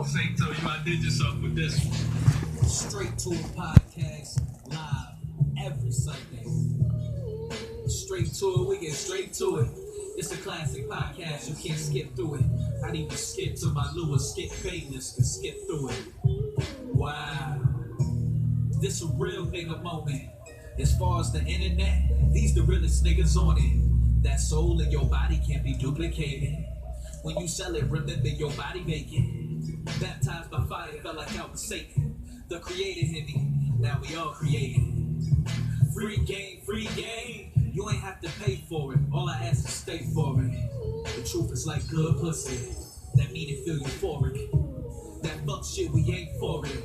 Say to you, I did yourself with this one. Straight to a podcast, live every Sunday. Straight to it, we get straight to it. It's a classic podcast, you can't skip through it. Not even skip to my Lewis, skip famous, can skip through it. Wow, this a real nigga moment. As far as the internet, these the realest niggas on it. That soul in your body can't be duplicated. When you sell it, remember your body vacant. Baptized by fire, felt like I was Satan. The creator in me, now we all created. Free game, you ain't have to pay for it. All I ask is stay for it. The truth is like good pussy, that mean it feel euphoric. That fuck shit, we ain't for it.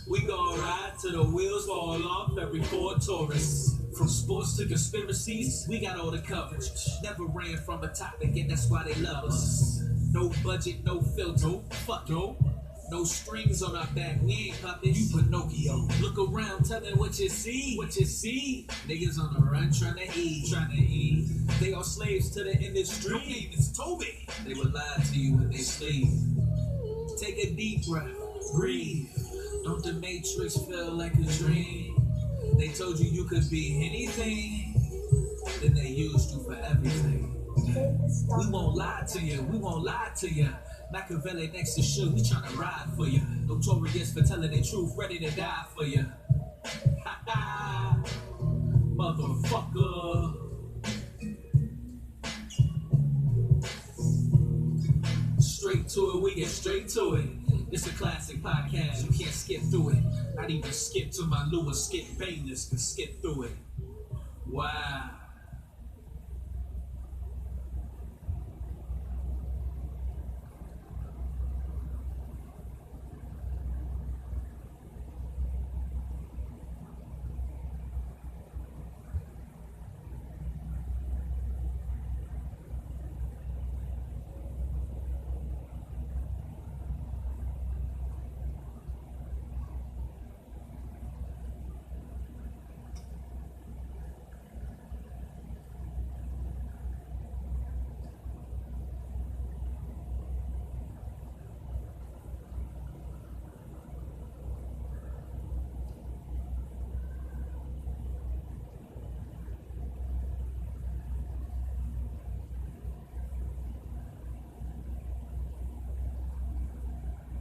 We gon' ride till the wheels fall off every Ford Taurus. From sports to conspiracies, we got all the coverage. Never ran from a topic, and that's why they love us. No budget, no filter, fuck no. No strings on our back, we ain't puppets. You Pinocchio. Look around, tell me what you see. What you see? Niggas on the run tryna eat. They are slaves to the industry. Your name is Toby. They will lie to you when they sleep. Take a deep breath, breathe. Don't the Matrix feel like a dream? They told you you could be anything, then they used you for everything. We won't lie to you. Machiavelli next to shoot, we tryna ride for you. Notorious for telling the truth, ready to die for you. Ha ha, motherfucker. Straight to it, we get straight to it. It's a classic podcast, you can't skip through it. Not even skip to my Lewis, skip famous, can skip through it. Wow.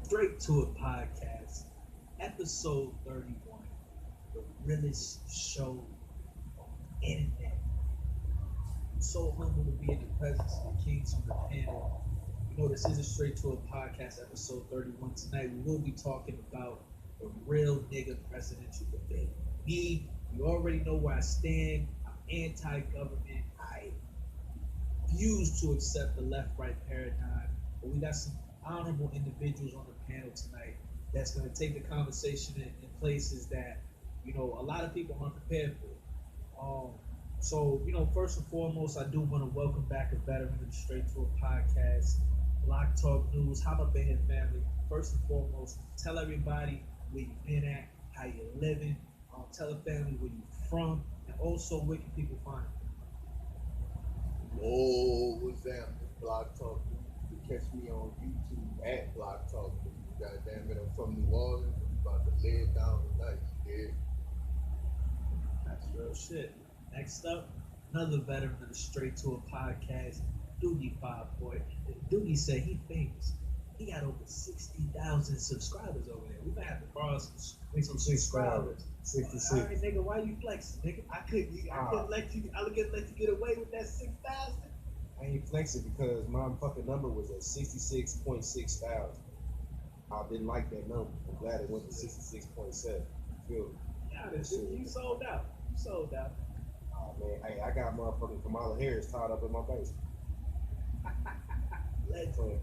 Straight to It podcast, episode 31, the realest show on the internet. I'm so humbled to be in the presence of the kings on the panel. You know, this is a Straight to It podcast, episode 31. Tonight we will be talking about the real nigga presidential debate. Me, you already know where I stand. I'm anti-government. I refuse to accept the left-right paradigm, but we got some honorable individuals on the panel tonight that's going to take the conversation in places that, you know, a lot of people aren't prepared for. So, you know, first and foremost, I do want to welcome back a veteran of the Straight to It podcast, Block Talk News. How about being family? First and foremost, tell everybody where you've been at, how you're living. Tell the family where you're from, and also where can people find you? Whoa, what's that? Block Talk News. You can catch me on YouTube at Block Talk News. Goddamn it, I'm from New Orleans. I'm about to lay it down tonight. Yeah. That's real shit. Next up, another veteran of the Straight to It podcast, Doogie Five Boy. Doogie said he famous. He got over 60,000 subscribers over there. We might have to borrow some subscribers. 66. All right, nigga, why you flexing, nigga? I couldn't let you get away with that 6,000. I ain't flexing because my fucking number was at 66.6 thousand. I didn't like that number. I'm glad it went to 66.7. Feel me? Yeah, you sold out. Oh man, hey, I got motherfucking Kamala Harris tied up in my basement. Legend.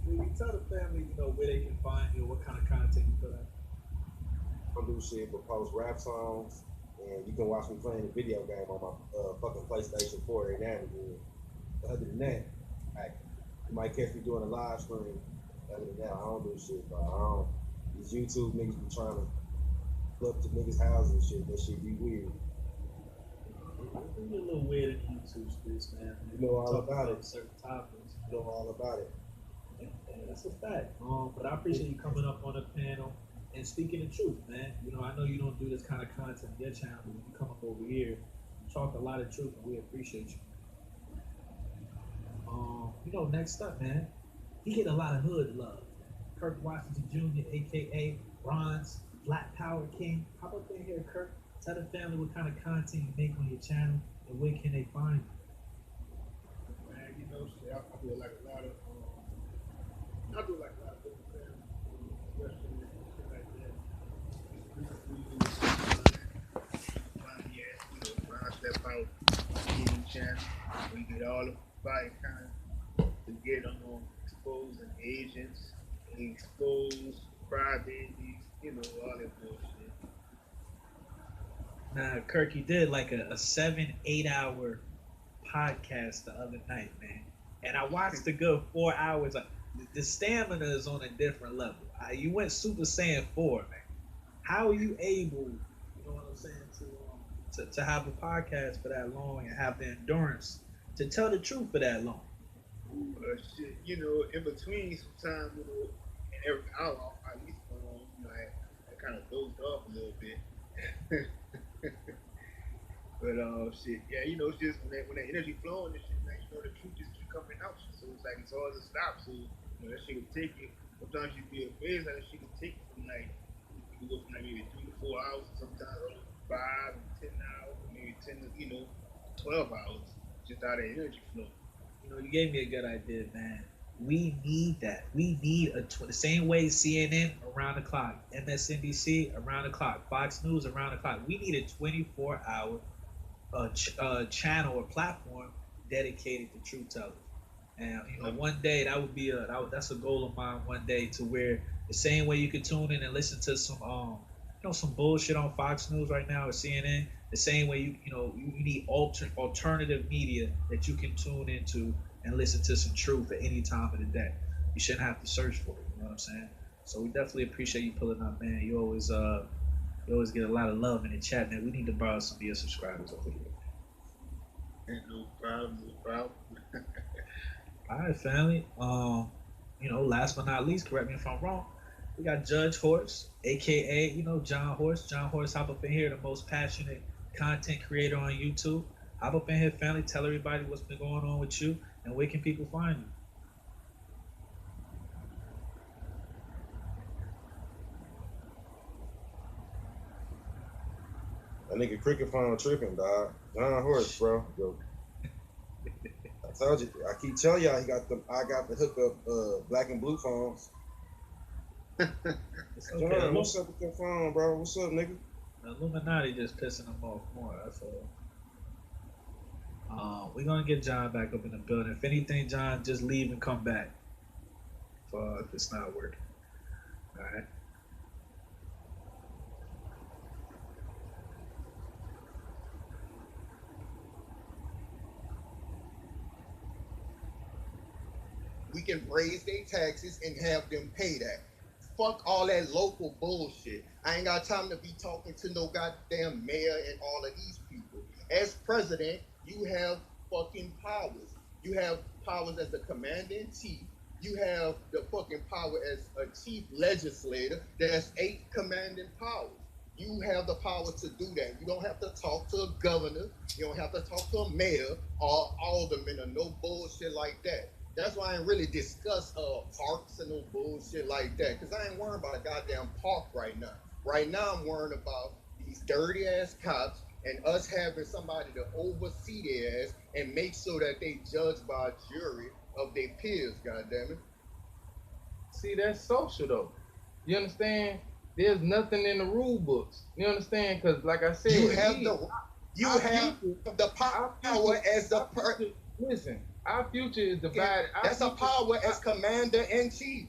We tell the family, you know, where they can find you, what kind of content you put out. I do shit but post rap songs, and you can watch me playing a video game on my fucking PlayStation 4 every now and again. Other than that, you might catch me doing a live stream. Other than that, I don't do shit, but these YouTube niggas be trying to flip to niggas' houses and shit. That shit be weird. You're a little weird in the YouTube streets, man. You know all about it. Certain topics. You know all about it. That's a fact. But I appreciate you coming up on the panel and speaking the truth, man. You know, I know you don't do this kind of content on your channel, but when you come up over here, you talk a lot of truth, and we appreciate you. You know, next up, man, he get a lot of hood love. Kirk Washington Jr., aka Bronze Black Power King. How about that here, Kirk? Tell the family what kind of content you make on your channel and where can they find you. Man, you know, shit, I feel like a lot of, I do like a lot of different things, especially shit like that. When I step out, getting channel, we get all the fight kind of to get exposing agents, expose crybabies, all that bullshit. Nah, Kirk, you did like a 7-8 hour podcast the other night, man. And I watched a good 4 hours. The stamina is on a different level. You went Super Saiyan 4, man. How are you able, you know what I'm saying, to have a podcast for that long and have the endurance to tell the truth for that long? Shit, in between sometimes, and every hour, at least, I kind of dozed off a little bit. But shit, yeah, it's just when that energy flowing and shit, man, the truth just keep coming out. So it's like it's hard to stop. So that shit can take it. Sometimes you be amazed that shit can take it from like you can go from like maybe 3 to 4 hours, sometimes 5 and 10 hours, maybe 10 to 12 hours, just out of energy flow. You gave me a good idea, man. We need that. We need the same way CNN around the clock, MSNBC around the clock, Fox News around the clock. We need a 24-hour channel or platform dedicated to truth tellers. And one day that would be that's a goal of mine. One day to where the same way you can tune in and listen to some some bullshit on Fox News right now or CNN. The same way you need alternative media that you can tune into and listen to some truth at any time of the day. You shouldn't have to search for it. You know what I'm saying? So we definitely appreciate you pulling up, man. You always get a lot of love in the chat, man. We need to borrow some of your subscribers over here. Ain't no problem. All right, family. Last but not least, correct me if I'm wrong. We got Judge Horse, aka John Horse. John Horse, hop up in here, the most passionate content creator on YouTube. Hop up in here, family. Tell everybody what's been going on with you and where can people find you. That nigga cricket phone tripping, dog. John Horse, bro. Yo. I told you. I keep telling y'all I got the hookup black and blue phones. Okay. John, what's up with your phone, bro? What's up, nigga? The Illuminati just pissing them off more. That's all. We're gonna get John back up in the building. If anything, John, just leave and come back. If it's not working. All right. We can raise their taxes and have them pay that. Fuck all that local bullshit. I ain't got time to be talking to no goddamn mayor and all of these people. As president, you have fucking powers. You have powers as the commander-in-chief. You have the fucking power as a chief legislator. There's 8 commanding powers. You have the power to do that. You don't have to talk to a governor. You don't have to talk to a mayor or alderman or no bullshit like that. That's why I ain't really discuss parks and no bullshit like that, because I ain't worrying about a goddamn park right now. Right now I'm worrying about these dirty ass cops and us having somebody to oversee their ass and make sure that they judge by a jury of their peers, goddammit. See, that's social though. You understand? There's nothing in the rule books. You understand? Because like I said, you have the power as the person. Listen. Our future is divided. That's a power as commander-in-chief.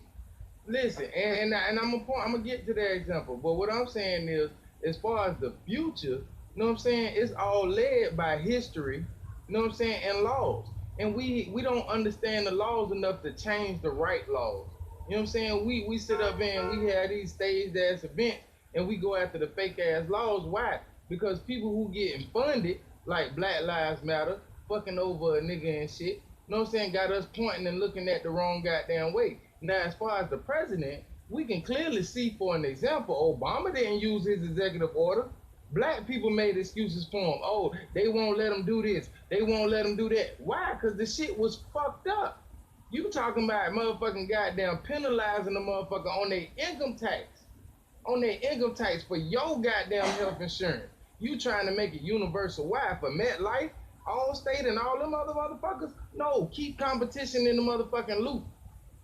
Listen, and I'm gonna get to that example. But what I'm saying is, as far as the future, you know what I'm saying, it's all led by history, you know what I'm saying, and laws. And we don't understand the laws enough to change the right laws. You know what I'm saying? We sit up and we have these staged ass events and we go after the fake ass laws. Why? Because people who getting funded, like Black Lives Matter, fucking over a nigga and shit, you know what I'm saying, got us pointing and looking at the wrong goddamn way. Now, as far as the president, we can clearly see, for an example, Obama didn't use his executive order. Black people made excuses for him. Oh, they won't let him do this. They won't let him do that. Why? Because the shit was fucked up. You talking about motherfucking goddamn penalizing the motherfucker on their income tax. On their income tax for your goddamn health insurance. You trying to make it universal. Why? For MetLife, Allstate, and all them other motherfuckers? No, keep competition in the motherfucking loop.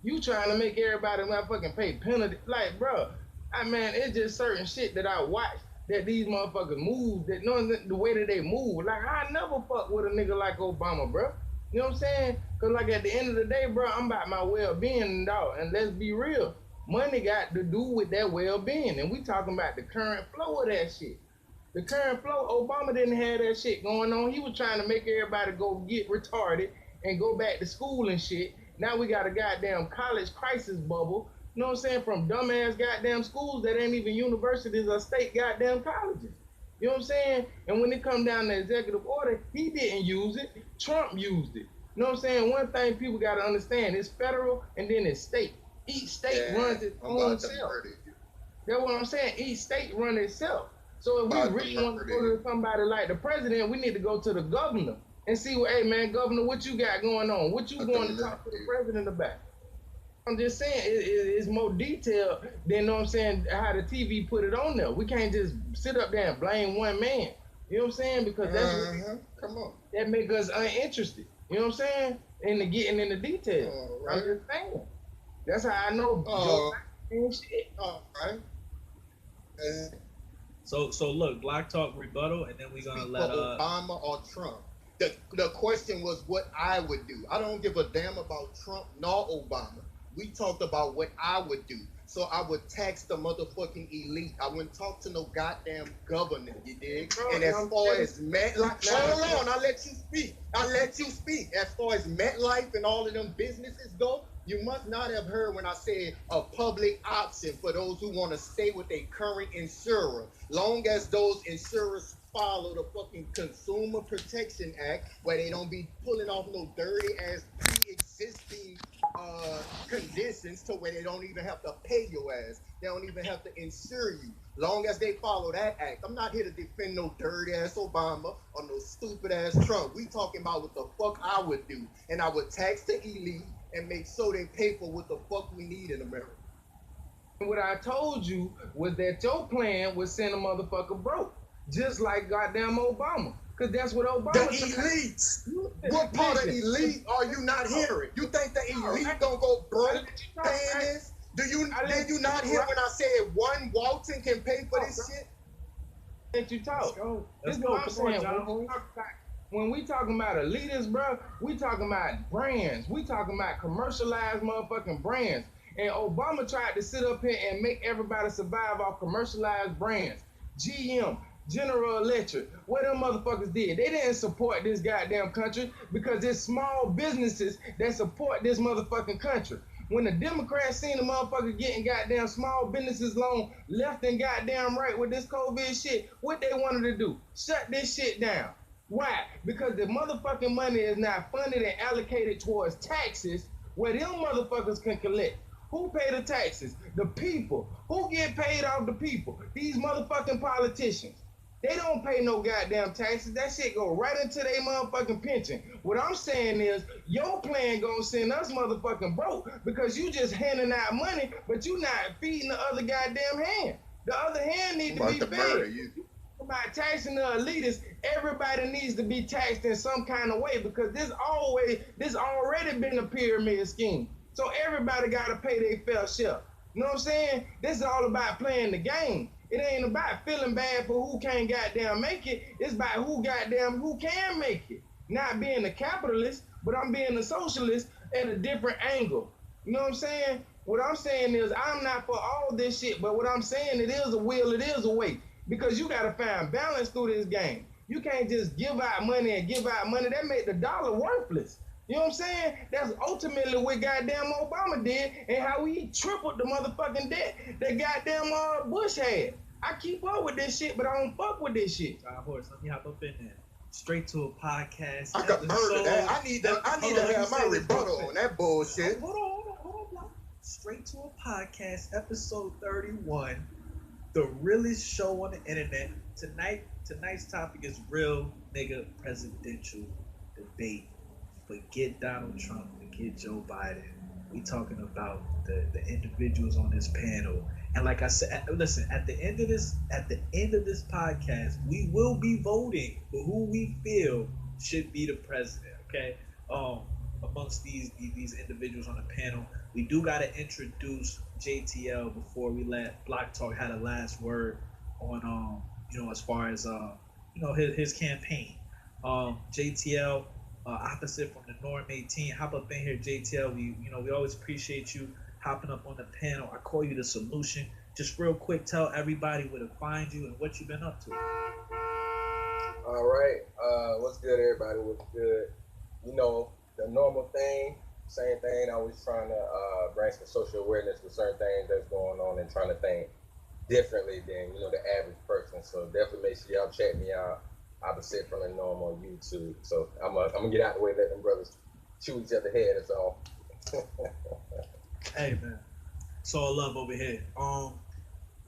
You trying to make everybody motherfucking pay penalty. Like, bro, it's just certain shit that I watch that these motherfuckers move, that knowing the way that they move. Like, I never fuck with a nigga like Obama, bro. You know what I'm saying? Because, like, at the end of the day, bro, I'm about my well-being, dog. And let's be real. Money got to do with that well-being. And we talking about the current flow of that shit. The current flow, Obama didn't have that shit going on. He was trying to make everybody go get retarded and go back to school and shit. Now we got a goddamn college crisis bubble. You know what I'm saying? From dumbass goddamn schools that ain't even universities or state goddamn colleges. You know what I'm saying? And when it come down to executive order, he didn't use it. Trump used it. You know what I'm saying? One thing people got to understand, it's federal and then it's state. Each state runs its own self. That's what I'm saying. Each state runs itself. So if we really want to go to somebody like the president, we need to go to the governor and see, well, hey man, governor, what you got going on? What you going to talk to the president about? I'm just saying it's more detailed than, you know what I'm saying, how the TV put it on there. We can't just sit up there and blame one man. You know what I'm saying? Because that's that make us uninterested. You know what I'm saying? Into getting into detail. I'm just saying. That's how I know. Shit. All right. So look, Black Talk rebuttal, and then we're gonna let Obama or Trump. The question was what I would do. I don't give a damn about Trump nor Obama. We talked about what I would do. So I would tax the motherfucking elite. I wouldn't talk to no goddamn governor, you dig? And as far as MetLife, hold on, I'll let you speak. As far as MetLife and all of them businesses go, you must not have heard when I said a public option for those who want to stay with their current insurer. Long as those insurers follow the fucking Consumer Protection Act, where they don't be pulling off no dirty ass pre-existing conditions to where they don't even have to pay your ass. They don't even have to insure you. Long as they follow that act. I'm not here to defend no dirty ass Obama or no stupid ass Trump. We talking about what the fuck I would do. And I would tax the elite and make sure they pay for what the fuck we need in America. What I told you was that your plan was send a motherfucker broke. Just like goddamn Obama. Because that's what Obama The elites. What part of elite are you not hearing? You think the elite gonna go broke paying this? Did you not hear when I said one Walton can pay for this shit? Let you talk. Let's go. This is what I'm saying. When we talking about elitists, bro, we talking about brands. We talking about commercialized motherfucking brands. And Obama tried to sit up here and make everybody survive off commercialized brands. GM, General Electric, what them motherfuckers did? They didn't support this goddamn country because it's small businesses that support this motherfucking country. When the Democrats seen the motherfucker getting goddamn small businesses loan left and goddamn right with this COVID shit, what they wanted to do? Shut this shit down. Why? Because the motherfucking money is not funded and allocated towards taxes where them motherfuckers can collect. Who pay the taxes? The people. Who get paid off the people? These motherfucking politicians. They don't pay no goddamn taxes. That shit go right into their motherfucking pension. What I'm saying is, your plan gonna send us motherfucking broke because you just handing out money, but you not feeding the other goddamn hand. The other hand need to be fed. By taxing the elitists, everybody needs to be taxed in some kind of way because this already been a pyramid scheme. So everybody gotta pay their fair share. You know what I'm saying? This is all about playing the game. It ain't about feeling bad for who can't goddamn make it. It's about who can make it. Not being a capitalist, but I'm being a socialist at a different angle. You know what I'm saying? What I'm saying is I'm not for all this shit, but what I'm saying, it is a will, it is a way. Because you gotta find balance through this game. You can't just give out money and give out money. That make the dollar worthless. You know what I'm saying? That's ultimately what goddamn Obama did and how he tripled the motherfucking debt that goddamn Bush had. I keep up with this shit, but I don't fuck with this shit. All right, Horse, let me hop up in there. Straight to a podcast. I could murder that. I need to have my rebuttal on that bullshit. Hold on, Black. Straight to a Podcast, episode 31, the realest show on the internet. Tonight's topic is real nigga presidential debate. Forget Donald Trump, forget Joe Biden. We talking about the individuals on this panel. And like I said, listen, at the end of this podcast, we will be voting for who we feel should be the president. Okay. Amongst these individuals on the panel, we do gotta introduce JTL before we let Block Talk have the last word on as far as his campaign. JTL, opposite from the Norm 18, hop up in here, JTL. We always appreciate you hopping up on the panel. I call you the solution. Just real quick, tell everybody where to find you and what you've been up to. All right. What's good, everybody? What's good? The normal thing, same thing. Always trying to bring some social awareness with certain things that's going on and trying to think differently than, the average person. So definitely make sure y'all check me out. Opposite from the norm on YouTube. So I'm gonna get out the way, let them brothers shoot each other head. That's all. Hey man, it's all love over here.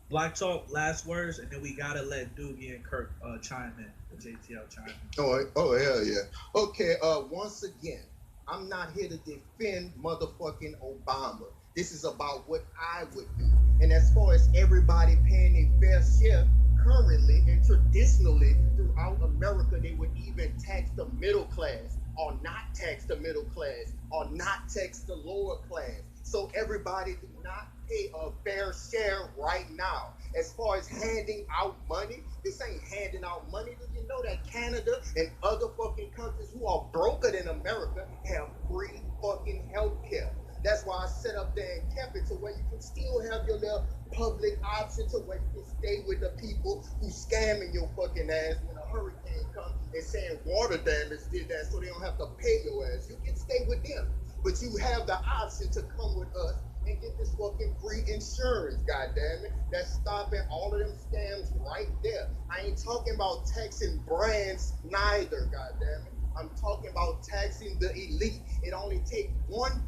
Black Talk, last words, and then we gotta let Doogie and Kirk chime in. The JTL chime in. Oh hell yeah. Okay. Once again, I'm not here to defend motherfucking Obama. This is about what I would do. And as far as everybody paying their fair share, currently and traditionally throughout America, they would even tax the middle class or not tax the middle class or not tax the lower class. So everybody do not pay a fair share right now. As far as handing out money, this ain't handing out money. Do you know that Canada and other fucking countries who are broker than America have free fucking health care? That's why I set up there and kept it to where you can still have your little public option to where you can stay with the people who scamming your fucking ass when a hurricane comes and saying water damage did that so they don't have to pay your ass. You can stay with them, but you have the option to come with us and get this fucking free insurance, goddammit. That's stopping all of them scams right there. I ain't talking about taxing brands neither, goddammit. I'm talking about taxing the elite. It only takes one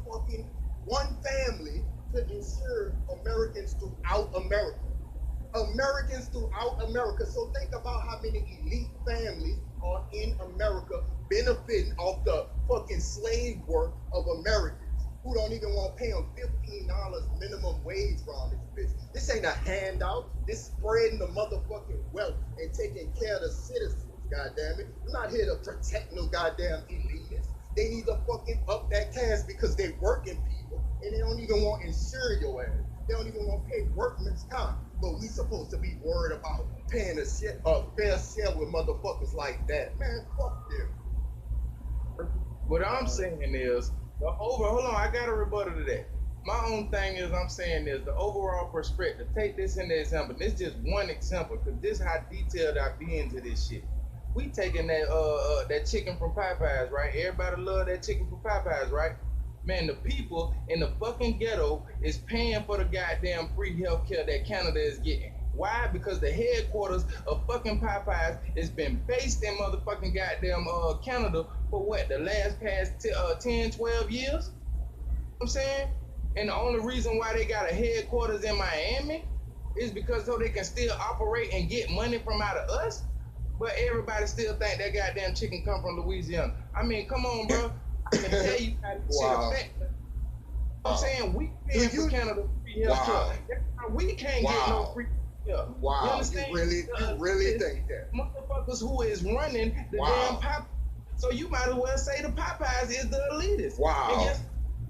family to insure Americans throughout America. Americans throughout America. So think about how many elite families are in America benefiting off the fucking slave work of Americans who don't even want to pay them $15 minimum wage around this bitch. This ain't a handout. This spreading the motherfucking wealth and taking care of the citizens, goddammit. I'm not here to protect no goddamn elitists. They need to fucking up that cash because they working people and they don't even want to insure your ass. They don't even want to pay workman's comp. But we supposed to be worried about paying a fair share with motherfuckers like that. Man, fuck them. What I'm saying is, hold on, I got a rebuttal to that. My own thing is, I'm saying is the overall perspective. Take this in the example. This is just one example, because this is how detailed I be into this shit. We taking that chicken from Popeyes, right? Everybody love that chicken from Popeyes, right? Man, the people in the fucking ghetto is paying for the goddamn free healthcare that Canada is getting. Why? Because the headquarters of fucking Popeyes has been based in motherfucking goddamn Canada for what? The last past 10, 12 years? You know what I'm saying? And the only reason why they got a headquarters in Miami is because so they can still operate and get money from out of us. But everybody still think that goddamn chicken come from Louisiana. I mean, come on, bro. I can tell you how this shit affect. I'm saying we paying for Canada free health care. We can't get no free health. Wow. You understand? You really think that? Motherfuckers who is running the damn Popeyes. So you might as well say the Popeyes is the elitist. Wow. And yes,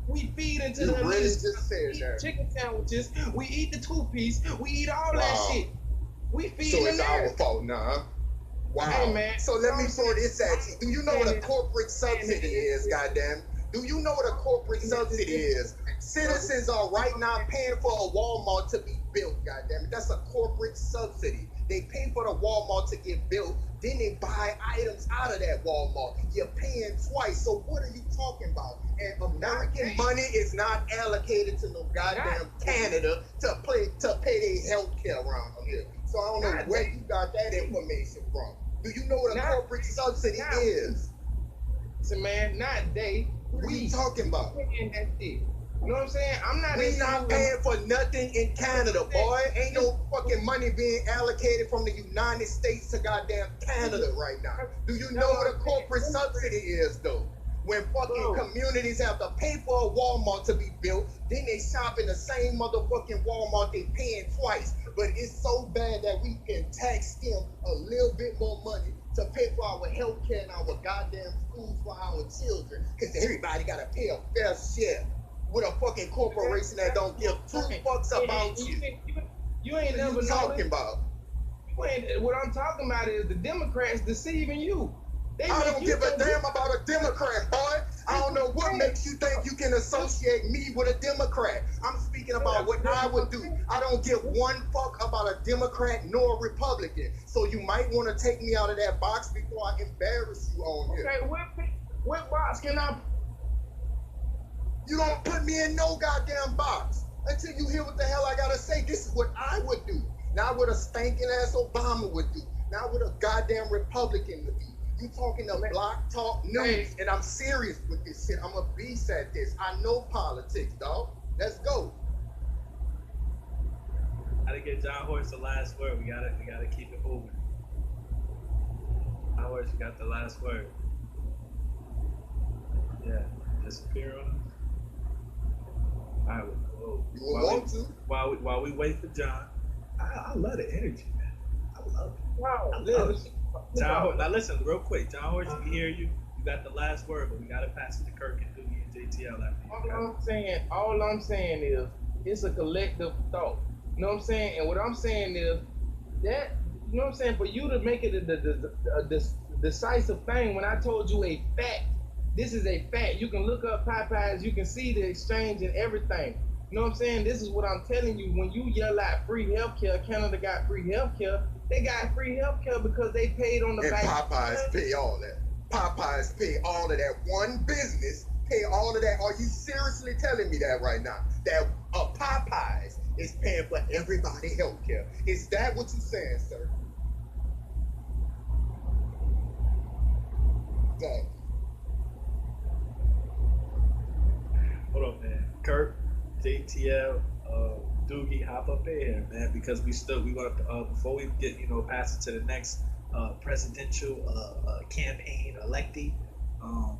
we feed into you the really elitist. just said We eat that. chicken sandwiches. We eat the two-piece. We eat all that shit. We feed So it's our America. fault, nah. Wow. Hey, man. So let me throw this at you. Do you know what a corporate subsidy is, goddamn? Do you know what a corporate subsidy is? Citizens are right now paying for a Walmart to be built, goddamn. That's a corporate subsidy. They pay for the Walmart to get built, then they buy items out of that Walmart. You're paying twice. So what are you talking about? And American money is not allocated to no goddamn Canada to pay their health care around here. So I don't know where you got that information from. Do you know what a corporate subsidy is? So man, not they. What are you talking about? Paying that shit. You know what I'm saying? I'm not. We not paying for nothing in Canada, boy. Ain't no fucking money being allocated from the United States to goddamn Canada right now. Do you know what a corporate subsidy is, though? When fucking communities have to pay for a Walmart to be built, then they shop in the same motherfucking Walmart they paying twice. But it's so bad that we can tax them a little bit more money to pay for our health care and our goddamn schools for our children. Because everybody got to pay a fair share with a fucking corporation that don't give two fucks about you. You ain't never What you talking about? What I'm talking about is the Democrats deceiving you. I don't give a damn about a Democrat, boy. I don't know what makes you think you can associate me with a Democrat. I'm speaking about what I would do. I don't give one fuck about a Democrat nor a Republican. So you might want to take me out of that box before I embarrass you on here. Okay, what box can I? You don't put me in no goddamn box until you hear what the hell I gotta say. This is what I would do. Not what a stinking ass Obama would do. Not what a goddamn Republican would do. You talking to Block Talk News, and I'm serious with this shit. I'm a beast at this. I know politics, dog. Let's go. Gotta get John Horst the last word. We gotta keep it moving. John Horst, you got the last word. Yeah, disappear on us. All right, whoa. You would want to. While we wait for John, I love the energy, man. I love it. Wow. I love it. John Horst, now listen, real quick. John Horst, we hear you. You got the last word, but we gotta pass it to Kirk and Doogie and JTL after you. All I'm saying is it's a collective thought. You know what I'm saying? And what I'm saying is that, you know what I'm saying, for you to make it a decisive thing, when I told you a fact, this is a fact. You can look up Popeyes, you can see the exchange and everything. You know what I'm saying? This is what I'm telling you. When you yell out free healthcare, Canada got free healthcare. They got free healthcare because they paid on the and back. Popeyes pay all that. Popeyes pay all of that. One business pay all of that. Are you seriously telling me that right now? That Popeyes is paying for everybody healthcare. Is that what you're saying, sir? Exactly. Hold on, man. Kirk, JTL, Doogie, hop up in here, man, because we want to before we get pass it to the next presidential campaign electee.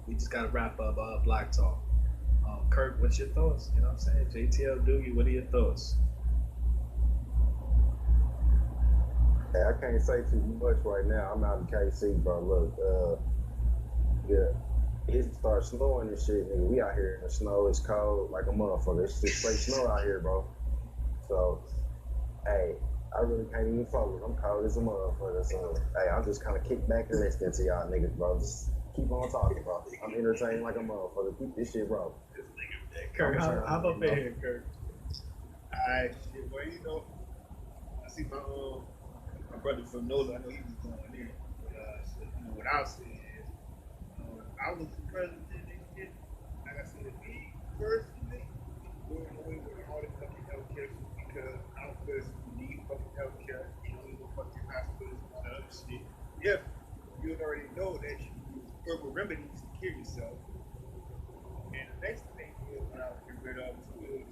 We just gotta wrap up Black Talk. Kirk, what's your thoughts? You know what I'm saying? JTL, Doogie, what are your thoughts? Hey, I can't say too much right now. I'm out in KC, bro. Look, it starts snowing and shit, nigga. We out here in the snow. It's cold like a motherfucker. It's just straight snow out here, bro. So, hey, I really can't even focus. I'm cold as a motherfucker. So, hey, I'm just kind of kicked back and listening to y'all niggas, bro. Just keep on talking, bro. I'm entertained like a motherfucker. Keep this shit, bro. Kirk, hop up in here, Kirk. Alright, shit, well, I see my brother from NOLA. I know he was going there. But, what I'll say is, I was the president and shit. Like I said, me personally, doing away with all the fucking healthcare because I don't feel you need fucking healthcare. You don't need no fucking hospitals and all that other shit. If you already know that you use herbal remedies to cure yourself. And the next thing is what I'll get rid of too is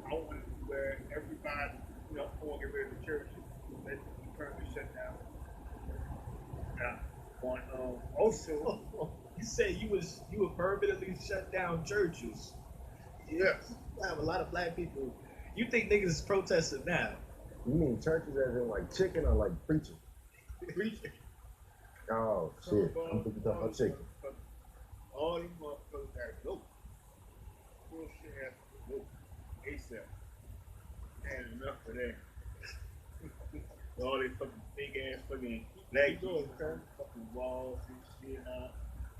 I want to where everybody, I want to get rid of the churches. Let them be permanently shut down. Also, you say you would permanently shut down churches. yes. I have a lot of black people. You think niggas is protesting now? You mean churches as in like chicken or like preaching? Preaching. Oh, shit. I'm thinking about chicken. All these motherfuckers gotta go. Bullshit has to go. ASAP. And enough of that. All these fucking big ass fucking black people, fucking walls and shit.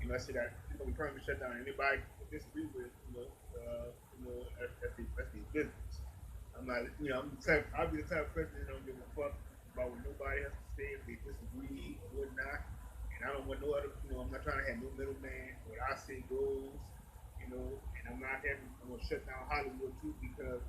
I said that we permanently shut down anybody disagree with, that's the business. I'm not, I'll be the type of president that don't give a fuck about what nobody has to say if they disagree or not. And I don't want no other, I'm not trying to have no middleman. What I say goes, and I'm not having, I'm going to shut down Hollywood too because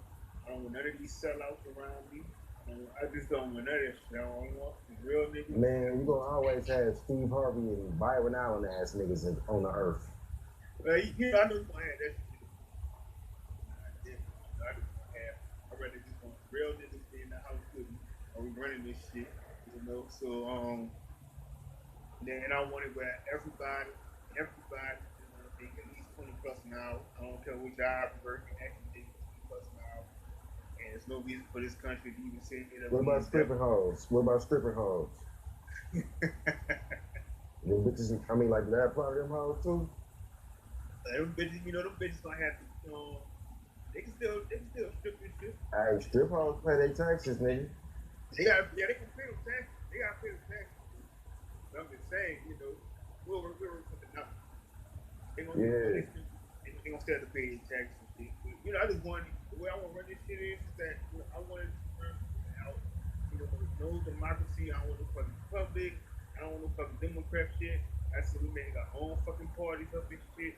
I don't want none of these sellouts around me. I just don't want none of that shit. I don't want the real niggas. Man, you gonna always have Steve Harvey and Byron Allen ass niggas on the earth. Well, I know you're gonna have that shit. real niggas be in the house with me. Are we running this shit? You know, so then I want it where everybody, make at least 20 plus an hour. I don't care what job you're working, actually make 20 plus an hour. And there's no reason for this country to even say that. What about stripping hoes? What about stripping hoes? Them bitches, I mean, like that part of them hoes too. Them bitches, them bitches gonna have to, they can still strip this shit. Hey, strip hoes pay their taxes, nigga. They can pay them taxes. They gotta pay the taxes. But I'm just saying, we'll work something out. They gonna still have to pay their taxes and shit. But, I just want the way I want to run this shit is that I want it to run out. No democracy. I don't want no fucking republic. I don't want no fucking Democrat shit. I said we make our own fucking parties up and shit.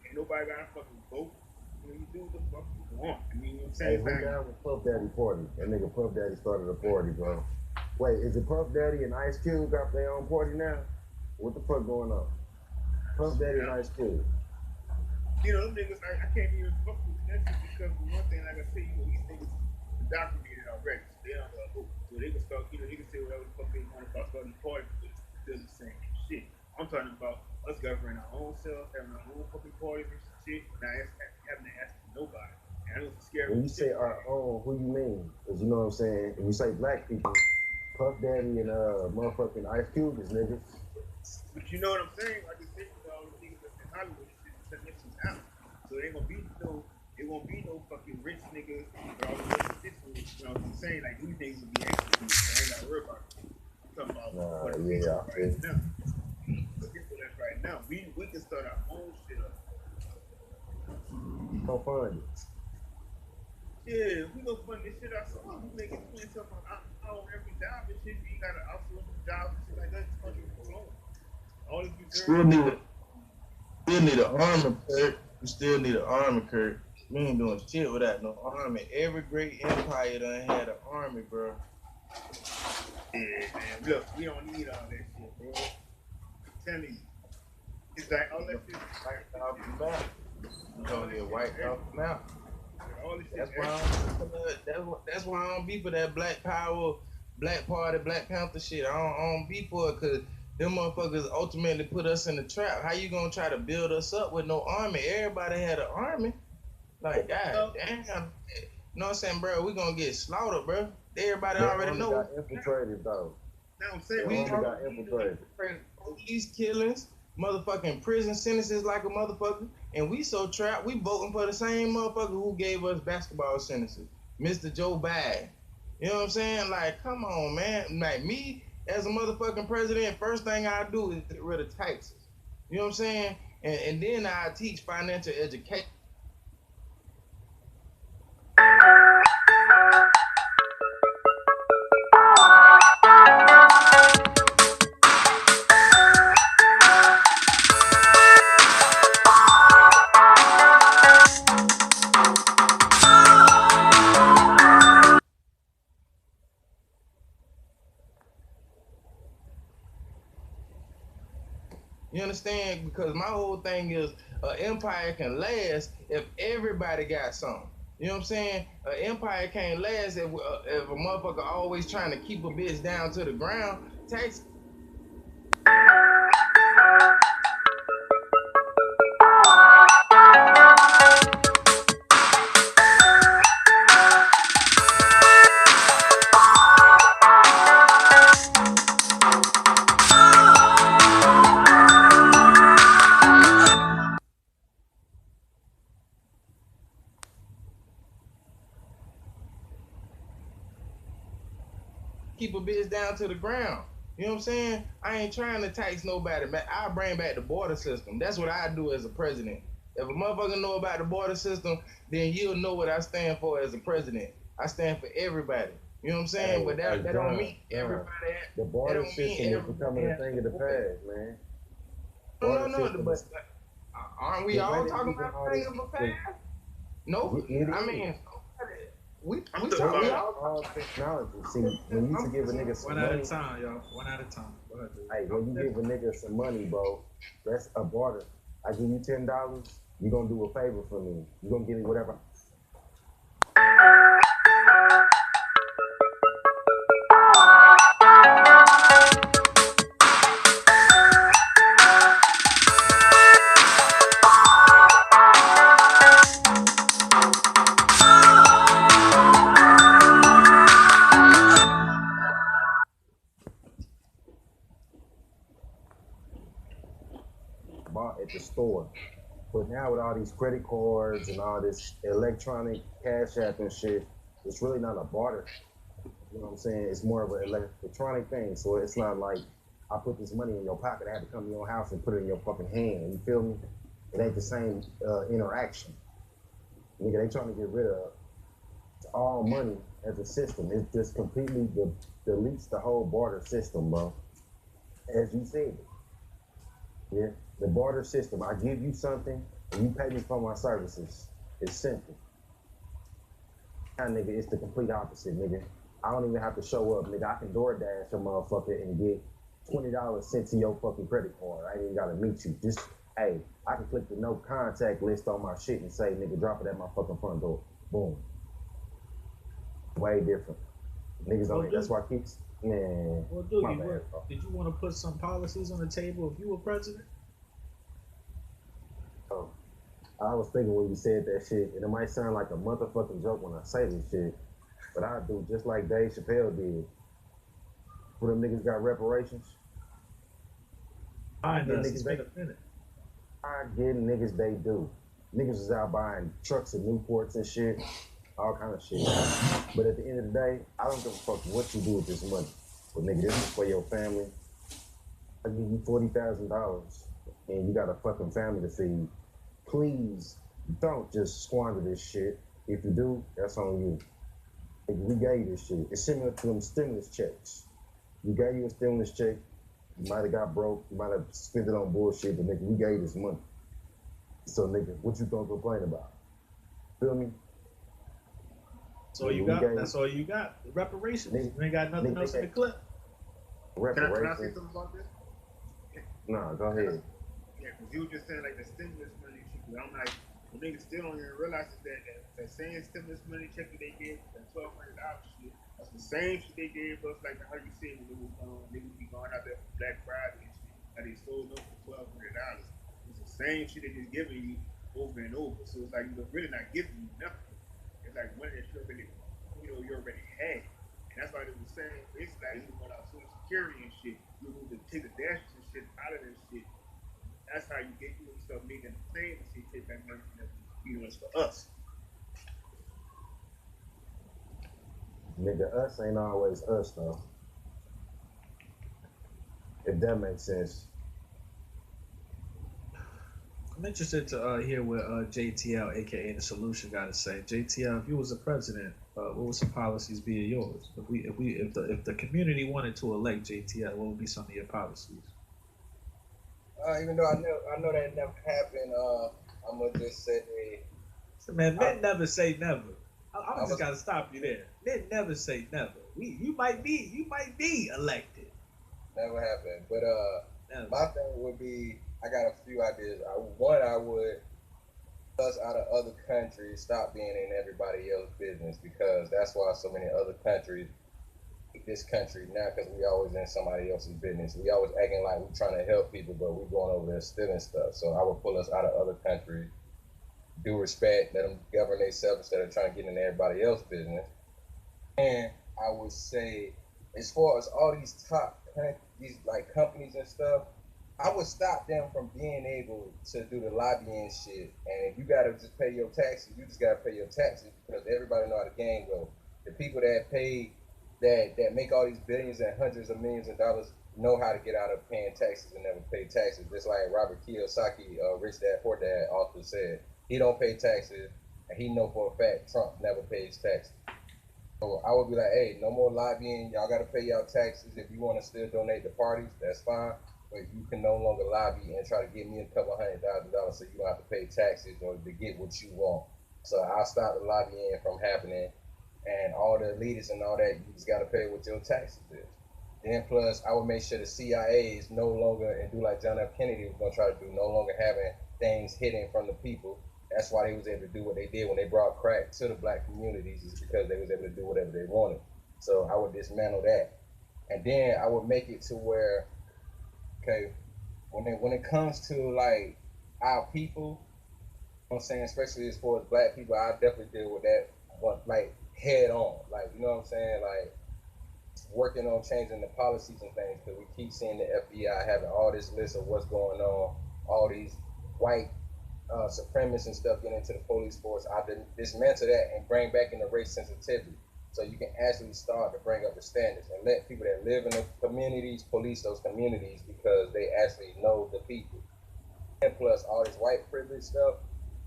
Ain't nobody gotta fucking vote. You do what the fuck you want. I mean, what I'm saying? Hey, who down with Puff Daddy party? That nigga Puff Daddy started a party, bro. Wait, is it Puff Daddy and Ice Cube got their own party now? What the fuck going on? Puff Daddy and Ice Cube. Them niggas, I can't even fuck with that shit because for one thing, like I said, these niggas documented already. So they don't know. So they can start, they can say whatever the fuck they want about starting the party, but it's still the same shit. I'm talking about us governing our own selves, having our own fucking parties and shit, not having to ask nobody. And I know it's scary. When you say our own, who you mean? Because you know what I'm saying? When you say black people, Puff Daddy and motherfucking Ice Cube is niggas. But you know what I'm saying? Like I said, all the niggas that's in Hollywood and shit, setting this shit out. So there won't be no fucking rich niggas with all the rich shit. You know what I'm saying? Like these niggas will be extra. So I ain't gotta worry about it. I'm talking about what right now. Right now, we can start our own shit up. Go fund it. Yeah, we gonna fund this shit ourselves. We making 20 something on every job and shit. You gotta outsource the jobs and shit like that. This country will go on. All these people still need an army, Kurt. We still need an army, Kurt. We ain't doing shit without no army. Every great empire done had an army, bro. Yeah, man. Look, we don't need all that shit, bro. I'm telling you. It's like all that shit wiped off the map. You gonna get wiped off the map. That's why I don't be for that Black Power, Black Party, Black Panther shit. I don't be for it because them motherfuckers ultimately put us in the trap. How you gonna try to build us up with no army? Everybody had an army. Like, god damn. You know what I'm saying, bro? We gonna get slaughtered, bro. Everybody already know. Got infiltrated, though. Now I'm saying we got infiltrated. Police killings, motherfucking prison sentences like a motherfucker. And we so trapped, we voting for the same motherfucker who gave us basketball sentences, Mr. Joe Biden. You know what I'm saying? Like, come on, man. Like, me as a motherfucking president, first thing I do is get rid of taxes. You know what I'm saying? And then I teach financial education. You understand? Because my whole thing is an empire can last if everybody got something. You know what I'm saying? An empire can't last if a motherfucker always trying to keep a bitch down to the ground. Tax. Keep a bitch down to the ground. You know what I'm saying? I ain't trying to tax nobody. I'll bring back the border system. That's what I do as a president. If a motherfucker know about the border system, then you'll know what I stand for as a president. I stand for everybody. You know what I'm saying? But that don't mean everybody. The border system is becoming a thing of the past, man. No, but aren't we all talking about a thing of the past? No, I mean, we all technology. See, when you used to give a nigga some money. One at a time, y'all. One at a time. Go ahead, dude. Hey, when you give a nigga some money, bro, that's a barter. I give you $10, you gonna do a favor for me. You gonna give me whatever. store. But now with all these credit cards and all this electronic cash app and shit, it's really not a barter. You know what I'm saying? It's more of an electronic thing. So it's not like I put this money in your pocket. I had to come to your house and put it in your fucking hand. You feel me? It ain't the same interaction. Nigga, they trying to get rid of all money as a system. It just completely deletes the whole barter system, bro. As you said. Yeah, the barter system. I give you something and you pay me for my services. It's simple. Now, nigga, it's the complete opposite, nigga. I don't even have to show up, nigga. I can DoorDash a motherfucker and get $20 sent to your fucking credit card. I ain't even gotta meet you. Just, hey, I can click the no contact list on my shit and say, nigga, drop it at my fucking front door. Boom. Way different. Niggas on it. That's why I keep, man. Well, Doogie, did you want to put some policies on the table if you were president? Oh, I was thinking when you said that shit, and it might sound like a motherfucking joke when I say this shit, but I do just like Dave Chappelle did. When them niggas got reparations, I get niggas they do. Niggas is out buying trucks and Newports and shit, all kind of shit. But at the end of the day, I don't give a fuck what you do with this money. But nigga, this is for your family. I give you $40,000 and you got a fucking family to feed. Please don't just squander this shit. If you do, that's on you. Nigga, we gave you this shit. It's similar to them stimulus checks. We gave you a stimulus check. You might have got broke. You might have spent it on bullshit, but nigga, we gave you this money. So nigga, what you gonna complain about? Feel me? That's all you got. That's all you got. The reparations. Nigga, you ain't got nothing else in the clip. Can I say something about this? Nah, go ahead. Yeah, because you were just saying like the stimulus money shit. I'm like, the niggas still don't even realize that same stimulus money check that they gave, that $1,200 shit, that's the same shit they gave us, like how you said when they would be going out there for Black Friday and shit, how they sold them for $1,200. It's the same shit they just giving you over and over. So it's like you're really not giving you nothing. It's like money that you already, you already had. And that's why they were saying, it's like you went out Social Security and shit, you need to take the dashes and shit out of this shit. That's how you get yourself making the claim and say, take that money from them, it's for us. Nigga, us ain't always us though. If that makes sense. I'm interested to hear what JTL, aka the Solution, got to say. JTL, if you was the president, what would some policies be of yours? If the community wanted to elect JTL, what would be some of your policies? Even though I know that never happened, I'm gonna just say, man, men never say never. I just gotta stop you there. Men never say never. You might be elected. Never happened, but my thing would be, I got a few ideas. One, I would us out of other countries stop being in everybody else's business, because that's why so many other countries this country now, because we always in somebody else's business. We always acting like we're trying to help people, but we're going over there stealing stuff. So I would pull us out of other countries, do respect, let them govern themselves instead of trying to get in everybody else's business. And I would say, as far as all these these like companies and stuff, I would stop them from being able to do the lobbying shit. And if you gotta just pay your taxes, you just gotta pay your taxes, because everybody know how the game goes. The people that pay that make all these billions and hundreds of millions of dollars know how to get out of paying taxes and never pay taxes. Just like Robert Kiyosaki, Rich Dad Poor Dad author, said, he don't pay taxes, and he know for a fact Trump never pays taxes. So I would be like, hey, no more lobbying. Y'all got to pay y'all taxes. If you want to still donate to parties, that's fine. But you can no longer lobby and try to give me a couple $100,000 so you don't have to pay taxes or to get what you want. So I'll stop the lobbying from happening. And all the elitists and all that, you just got to pay what your taxes is. Then plus, I would make sure the CIA is no longer, and do like John F. Kennedy was going to try to do, no longer having things hidden from the people. That's why they was able to do what they did when they brought crack to the black communities, is because they was able to do whatever they wanted. So I would dismantle that. And then I would make it to where, okay, when it comes to like our people, you know what I'm saying, especially as far as black people, I definitely deal with that like head on. Like, you know what I'm saying? Like working on changing the policies and things, because we keep seeing the FBI having all this list of what's going on, all these white supremacists and stuff get into the police force, I dismantle that and bring back in the race sensitivity. So you can actually start to bring up the standards and let people that live in the communities police those communities because they actually know the people. And plus all this white privilege stuff,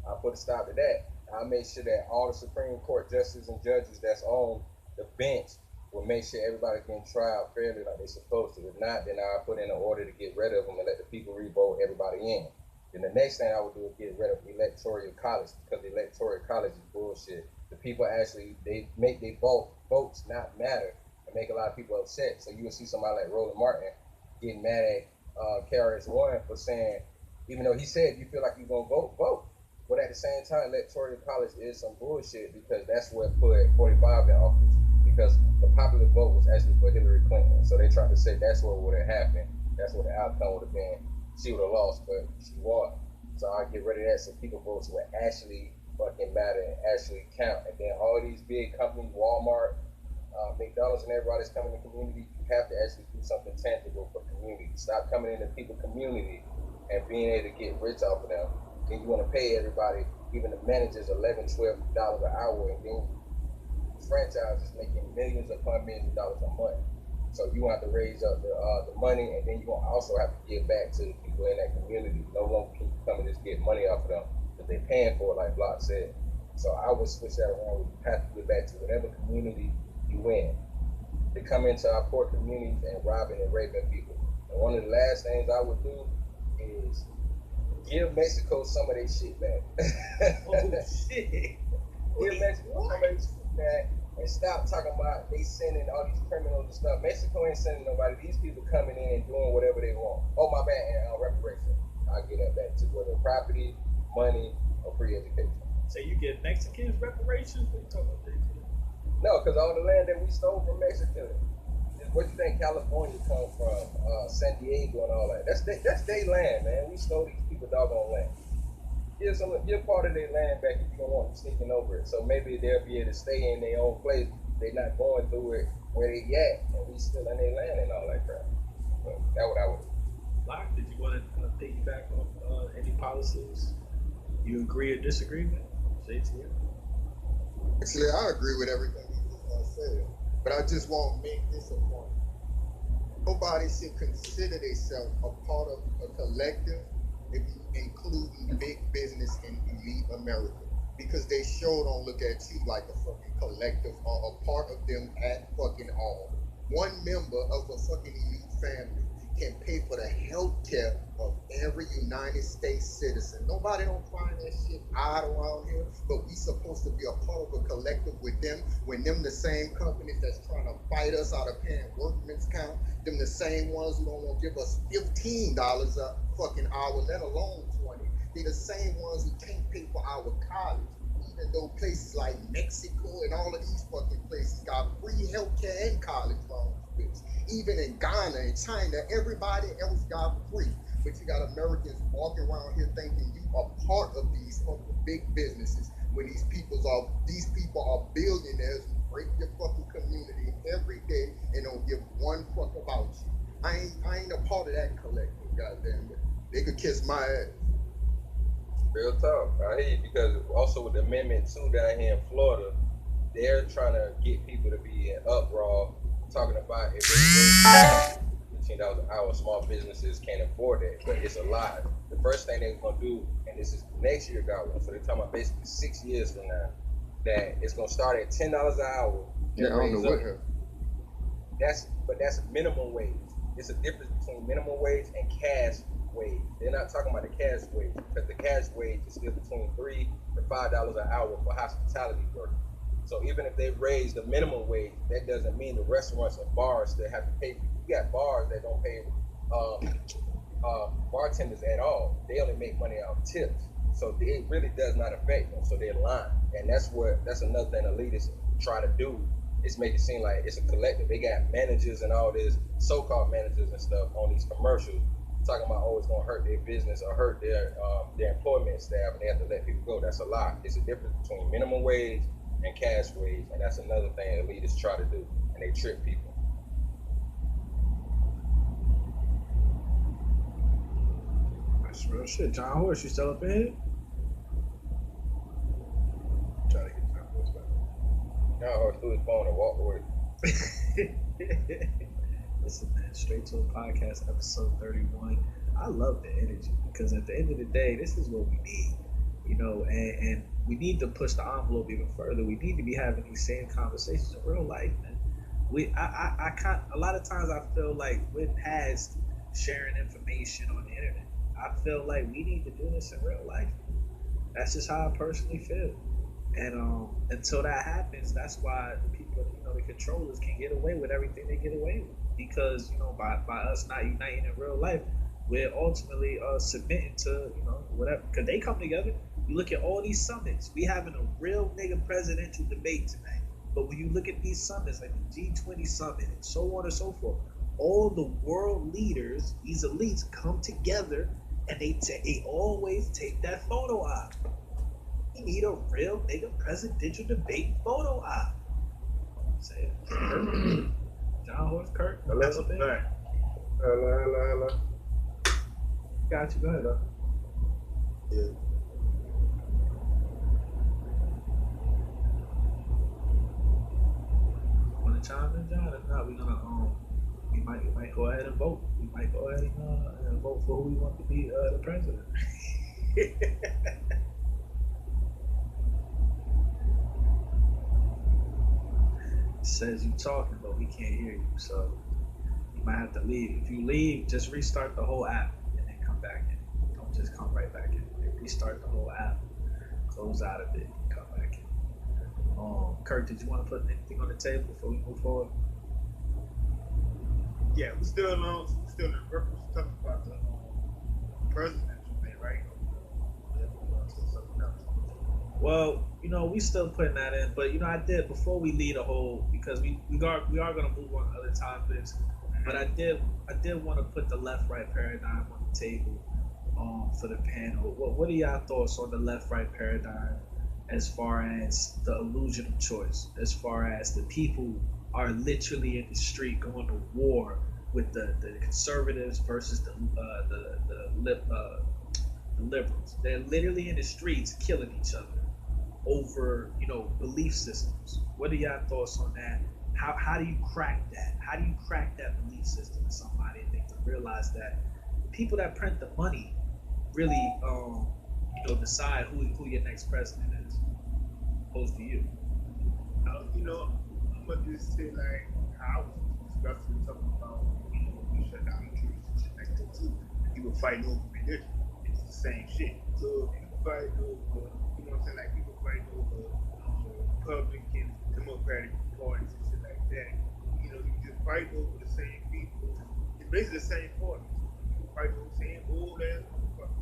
I put a stop to that. I make sure that all the Supreme Court justices and judges that's on the bench will make sure everybody getting tried fairly like they're supposed to. If not, then I'll put in an order to get rid of them and let the people re-vote everybody in. Then the next thing I would do is get rid of electoral college because the electoral college is bullshit. The people actually, they make their votes not matter and make a lot of people upset. So you will see somebody like Roland Martin getting mad at KRS-One for saying, even though he said you feel like you're going to vote. But at the same time, electoral college is some bullshit because that's what put 45 in office. Because the popular vote was actually for Hillary Clinton. So they tried to say that's what would have happened. That's what the outcome would have been. She would have lost, but she won. So I get rid of that so people votes would actually fucking matter and actually count. And then all these big companies, Walmart, McDonald's, and everybody's coming in the community, you have to actually do something tangible for community. Stop coming into people's community and being able to get rich off of them. Then you want to pay everybody, even the managers, $11, $12 an hour, and then franchises making millions upon millions of dollars a month. So you have to raise up the money, and then you also have to give back to the people in that community. No longer can you come and just get money off of them, but they're paying for it, like Block said. So I would switch that around. You have to get back to whatever community you in. They come into our poor communities and robbing and raping people. And one of the last things I would do is give Mexico some of their shit back. Oh shit! Give Mexico some of their shit back. And stop talking about they sending all these criminals and stuff. Mexico ain't sending nobody. These people coming in and doing whatever they want. Oh, my bad, and reparation. I'll get that back to whether property, money, or free education. So you get Mexicans reparations? What you talking about? No, because all the land that we stole from Mexico. What you think California come from? San Diego and all that. That's their land, man. We stole these people doggone land. Give part of their land back if you don't want them sneaking over it. So maybe they'll be able to stay in their own place. They're not going through it where they at, and we still in their land and all that crap. But that's what I would do. Locke, did you want to piggyback on any policies you agree or disagree with? Say it to you. Actually, I agree with everything you said, but I just want to make this a point. Nobody should consider themselves a part of a collective, if you including big business in elite America, because they sure don't look at you like a fucking collective or a part of them at fucking all. One member of a fucking elite family can pay for the health care of every United States citizen. Nobody don't find that shit odd around here, but we supposed to be a part of a collective with them when them the same companies that's trying to fight us out of paying workman's count, them the same ones who don't want to give us $15 a fucking hour, let alone 20. They're the same ones who can't pay for our college, even though places like Mexico and all of these fucking places got free healthcare and college loans. Even in Ghana and China, everybody else got free. But you got Americans walking around here thinking you are part of these fucking big businesses when these people are billionaires who break your fucking community every day and don't give one fuck about you. I ain't a part of that collective, goddamn it. They could kiss my ass. Real talk. I hear you, because also with the Amendment 2 down here in Florida, they're trying to get people to be in uproar, talking about if they raise $15 an hour, small businesses can't afford it, but it's a lie. The first thing they're gonna do, and this is next year, so they're talking about basically 6 years from now, that it's gonna start at $10 an hour. Yeah, I don't know what. That's minimum wage. It's a difference between minimum wage and cash wage. They're not talking about the cash wage, because the cash wage is still between $3 to $5 an hour for hospitality workers. So even if they raise the minimum wage, that doesn't mean the restaurants and bars still have to pay. You got bars that don't pay bartenders at all. They only make money off tips. So it really does not affect them. So they're lying. And that's another thing elitists try to do, is make it seem like it's a collective. They got managers and all this, so-called managers and stuff on these commercials talking about, oh, it's gonna hurt their business or hurt their employment staff and they have to let people go. That's a lie. It's a difference between minimum wage and cash wage, and that's another thing elitists try to do, and they trick people. That's real shit. John Horse, you still up in here? Try to get John Horse back. John Horse threw his phone and walked away. Listen, man, Straight to a Podcast, episode 31. I love the energy because at the end of the day, this is what we need, you know, and we need to push the envelope even further. We need to be having these same conversations in real life, man. I can't, a lot of times I feel like we're past sharing information on the internet. I feel like we need to do this in real life. That's just how I personally feel. And until that happens, that's why the people, you know, the controllers can get away with everything they get away with. Because, you know, by us not uniting in real life, we're ultimately submitting to, you know, whatever. Because they come together. You look at all these summits. We having a real nigga presidential debate tonight. But when you look at these summits, like the G20 summit and so on and so forth, all the world leaders, these elites, come together and they always take that photo op. We need a real nigga presidential debate photo op. Say it. John Horse, Kirk. That's a fact. Hello. Got you. Go ahead. Yeah. Want to chime in, John? If not, we're gonna we might go ahead and vote. We might go ahead and vote for who we want to be the president. It says you talking, but we can't hear you, so you might have to leave. If you leave, just restart the whole app and then come back in. Don't just come right back in. Restart the whole app, close out of it, and come back in. Kurt, did you want to put anything on the table before we move forward? Yeah, we're still in reference talking about the presidential thing, right? Well, you know, we still putting that in, but you know, I did before we lead a whole because we are gonna move on to other topics, but I did want to put the left-right paradigm on the table for the panel. What are y'all thoughts on the left-right paradigm as far as the illusion of choice, as far as the people are literally in the street going to war with the conservatives versus the liberals? They're literally in the streets killing each other over, you know, belief systems. What are y'all thoughts on that? How do you crack that? How do you crack that belief system to somebody and make them realize that the people that print the money really, you know, decide who your next president is, opposed to you? You know, I'm gonna just say like how I was discussing talking about, you know, we shut down the church and shit like that too. People fighting over religion. It's the same shit. So people fight over, you know what I'm saying, like people fight over Republican, Democratic parties and shit like that. You know, you just fight over the same people. It's basically the same parties. You fight over the same old ass motherfuckers.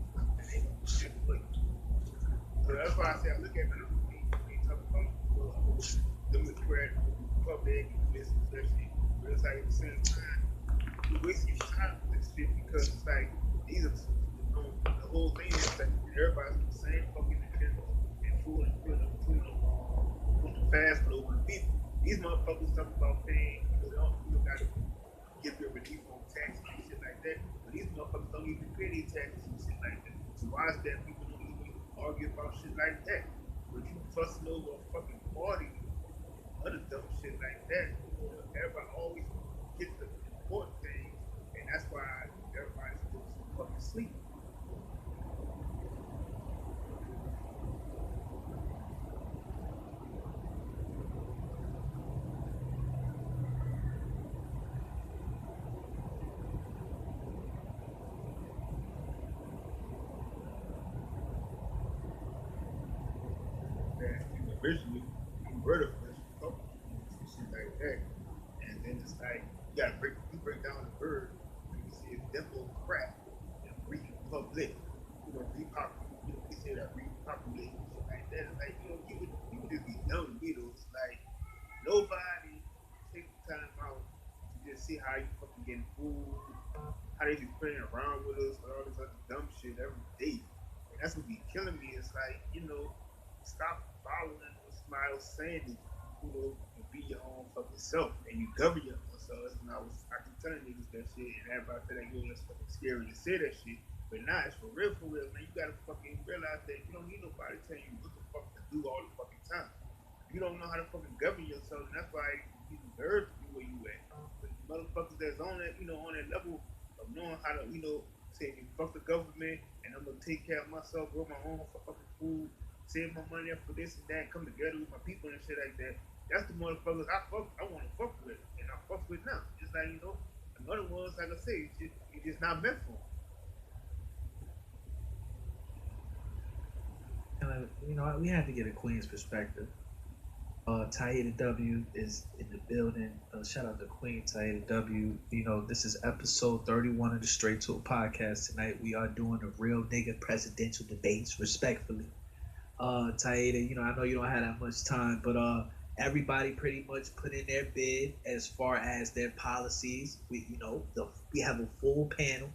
So that's why I say I look at it when we talk about Democrat, Republican, this and that shit. But it's like at the same time, you're wasting your time with this shit because it's like these are the whole thing is that everybody's the same fucking agenda and pulling fast food over the people. These motherfuckers talking about paying, you don't gotta give your relief on taxes and shit like that. But these motherfuckers don't even pay their taxes and shit like that. So why is that people don't even argue about shit like that? But you fussing over a fucking party, other dumb shit like that, you know, everybody always gets the important things, and that's why everybody's still so fucking asleep. Originally, you were the first couple and shit like that. And then it's like you break down the bird and you see a Democrat and Republic, you know, we say that repopulate and shit like that. It's like, you know, you would just be dumb to me though. It's like nobody takes the time out to just see how you fucking getting food, how they be playing around with us, with all this other dumb shit every day. And that's what be killing me. It's like, you know, stop following what somebody else saying to you, you know, and be your own fucking self and you govern yourself. And I keep telling niggas that shit and everybody said that, yo, that's fucking scary to say that shit. But now it's for real, man. You gotta fucking realize that you don't need nobody telling you what the fuck to do all the fucking time. You don't know how to fucking govern yourself, and that's why you deserve to be where you at. But the motherfuckers that's on that, on that level of knowing how to, say, fuck the government, and I'm gonna take care of myself, grow my own fucking food, save my money up for this and that, come together with my people and shit like that. That's the motherfuckers I want to fuck with, and I fuck with now. Just like another ones, like I say, it's just not meant for them. We had to get a Queen's perspective. Taida W is in the building. Shout out to Queen Taida W. This is episode 31 of the Straight to It podcast. Tonight we are doing a real nigga presidential debates, respectfully. Taida, I know you don't have that much time, but everybody pretty much put in their bid as far as their policies. We have a full panel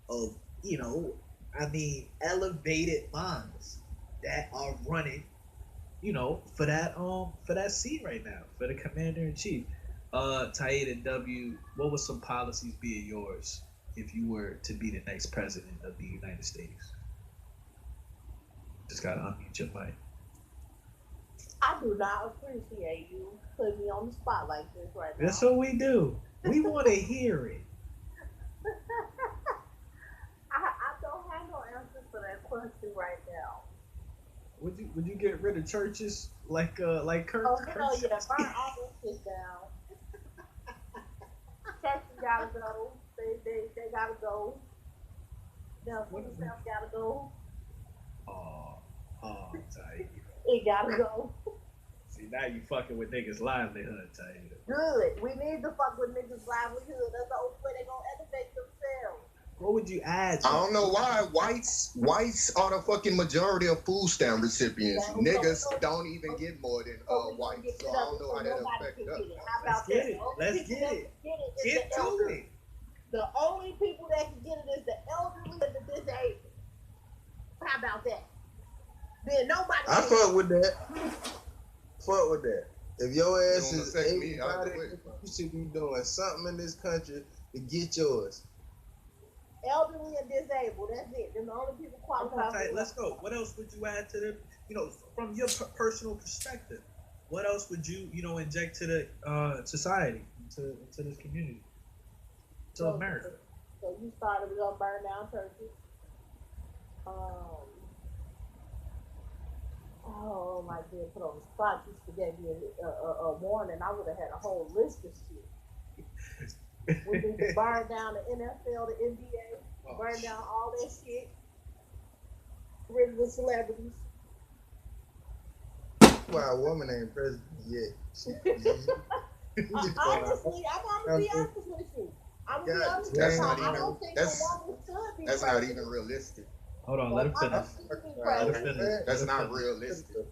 of elevated minds that are running for that seat right now, for the commander in chief. Taida W, what would some policies be of yours if you were to be the next president of the United States? Just gotta unmute your mic. I do not appreciate you putting me on the spot like this right now. That's what we do. We want to hear it. I don't have no answer for that question right now. Would you get rid of churches like Kirk? Oh hell yeah, burn all this shit down. Churches gotta go. They gotta go. The food stamps gotta go. Taida. It gotta go. See, now you fucking with niggas' livelihood, Taida. Good. We need to fuck with niggas' livelihood. That's the only way they gonna elevate themselves. What would you add? I don't know why whites are the fucking majority of food stamp recipients. Niggas don't even get more than whites, so I don't know how that affects us. How about that? Let's get it. Get to it. The only people that can get it is the elderly and the disabled. How about that? Then nobody. I fuck with that. Fuck with that. If your ass is able-bodied, you should be doing something in this country to get yours. Elderly and disabled. That's it. They're the only people qualified. Let's go. What else would you add to the? From your personal perspective, what else would you inject to the society, to this community, to America? So you started. We're gonna burn down churches. Oh my God! Put on the spot. You should gave me a warning. I would have had a whole list of shit. We need to burn down the NFL, the NBA, burn down all that shit. Get rid of the celebrities. Why a woman ain't president yet? Honestly, I'm gonna be honest with you. I'm gonna be honest with you. I don't think a woman should be That's president. not even realistic. Hold on, let her finish. That's not realistic.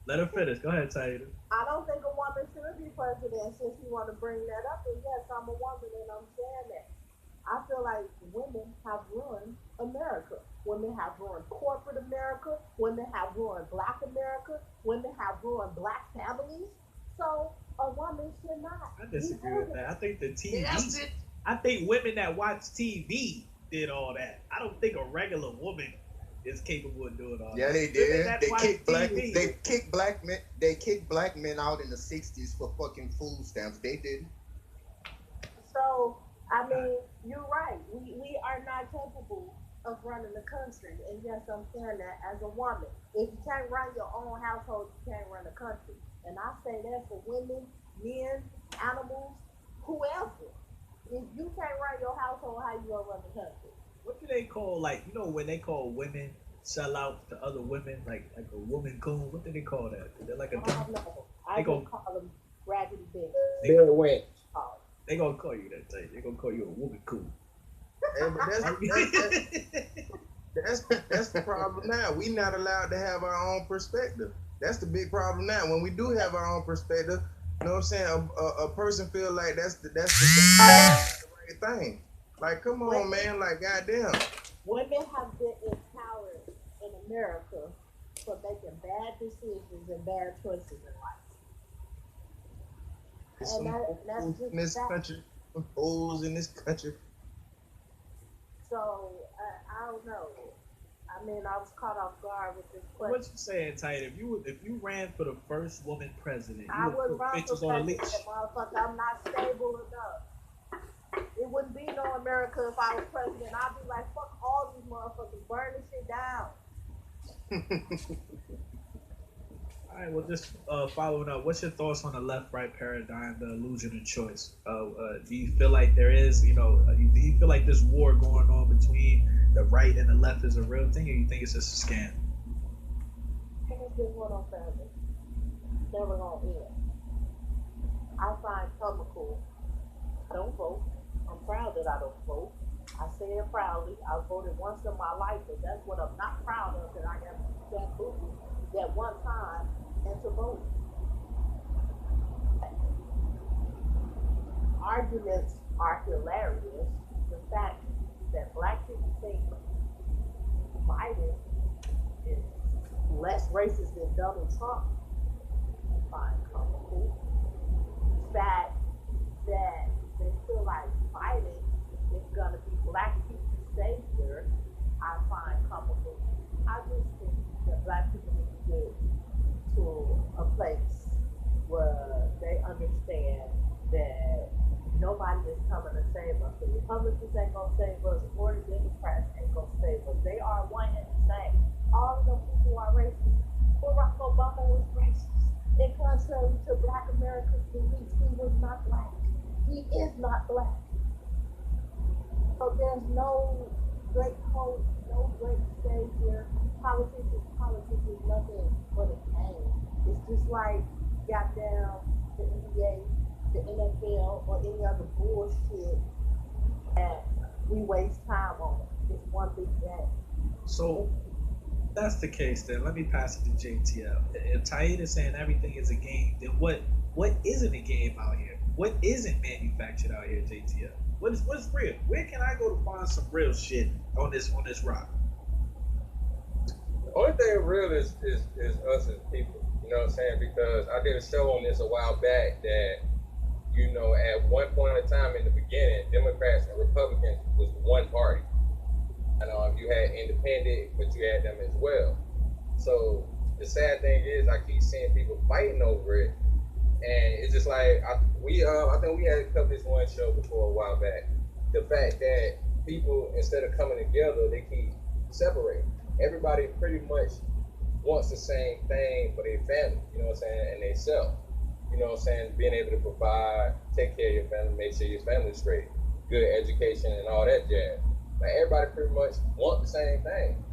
Let her finish. Go ahead, Taida. I don't think a woman should be president. Since you want to bring that up, and yes, I'm a woman and I'm saying that. I feel like women have ruined America. Women have ruined corporate America. Women have ruined Black America. Women have ruined Black families. So a woman should not. I disagree with that. I think the TV. I think women that watch TV did all that. I don't think a regular woman is capable of doing all that. Yeah, they did. They kicked black men. They kicked black men out in the '60s for fucking food stamps. They did. So I mean, you're right. We are not capable of running the country. And yes, I'm saying that as a woman. If you can't run your own household, you can't run the country. And I say that for women, men, animals, whoever. If you can't run your household, how you gonna run the country? What do they call, when they call women sell out to other women, like a woman coon? What do they call that? They're like a. I don't know. I just call them raggedy bitches. They're wet. They gonna call you that thing. They gonna call you a woman coon. Hey, but that's the problem now. We not allowed to have our own perspective. That's the big problem now. When we do have our own perspective, you know what I'm saying? A person feel like that's the right thing. Like, come on, man. Like, goddamn. Women have been empowered in America for making bad decisions and bad choices in life. There's some fools in this country. So I don't know. I mean, I was caught off guard with this What question. you saying, Tight? If you ran for the first woman president, I you would would put run for bitches on a leash. president, motherfucker. I'm not stable enough. It wouldn't be no America if I was president. I'd be like, fuck all these motherfuckers, burn this shit down. All right, well, just following up, what's your thoughts on the left-right paradigm, the illusion of choice? Do you feel like there is, do you feel like this war going on between the right and the left is a real thing, or you think it's just a scam? And it's just one on family. Never gonna end. I find comical. I don't vote. I'm proud that I don't vote. I say it proudly. I voted once in my life, but that's what I'm not proud of, that I got that booty that one time and to vote. Arguments are hilarious. The fact that black people think Biden is less racist than Donald Trump, I find comical. The fact that they feel like Biden is gonna be black people's savior, I find comical. I just think that black people need to get to a place where they understand that nobody is coming to save us. The Republicans ain't gonna save us, or the Democrats ain't gonna save us. They are one and the same. All of them people are racist. Barack Obama was racist. And contrary to black America's beliefs, he was not black. He is not black. So there's no great hope, no great savior. Politics is nothing but a game. It's just like goddamn the NBA, the NFL, or any other bullshit that we waste time on. It's one big game. So that's the case. Then let me pass it to JTL. If Taid is saying everything is a game, then what isn't a game out here? What isn't manufactured out here, JTL? What's real? Where can I go to find some real shit on this rock? The only thing real is us as people. You know what I'm saying? Because I did a show on this a while back that, at one point in time in the beginning, Democrats and Republicans was one party. And you had independent, but you had them as well. So the sad thing is, I keep seeing people fighting over it, and it's just like I think we had covered this one show before a while back. The fact that people, instead of coming together, they keep separating. Everybody pretty much wants the same thing for their family, you know what I'm saying, and they self. You know what I'm saying? Being able to provide, take care of your family, make sure your family's straight, good education and all that jazz. Like everybody pretty much want the same thing.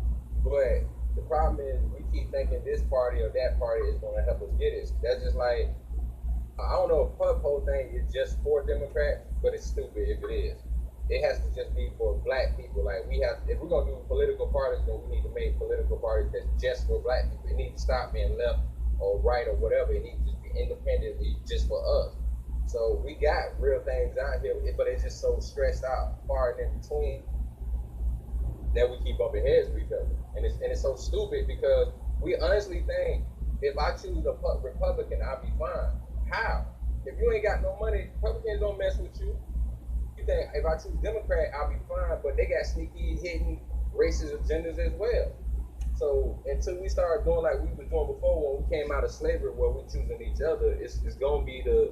But the problem is we keep thinking this party or that party is gonna help us get it. That's just like, I don't know if the whole thing is just for Democrats, but it's stupid if it is. It has to just be for black people. Like if we're gonna do political parties, then we need to make political parties that's just for black people. It needs to stop being left or right or whatever. It needs to just be independently just for us. So we got real things out here, but it's just so stressed out, far and in between, that we keep bumping heads with each other. And it's so stupid because we honestly think if I choose a Republican, I'll be fine. How? If you ain't got no money, Republicans don't mess with you. You think if I choose Democrat, I'll be fine, but they got sneaky, hidden racist agendas as well. So until we start doing like we was doing before when we came out of slavery, where we choosing each other, it's gonna be the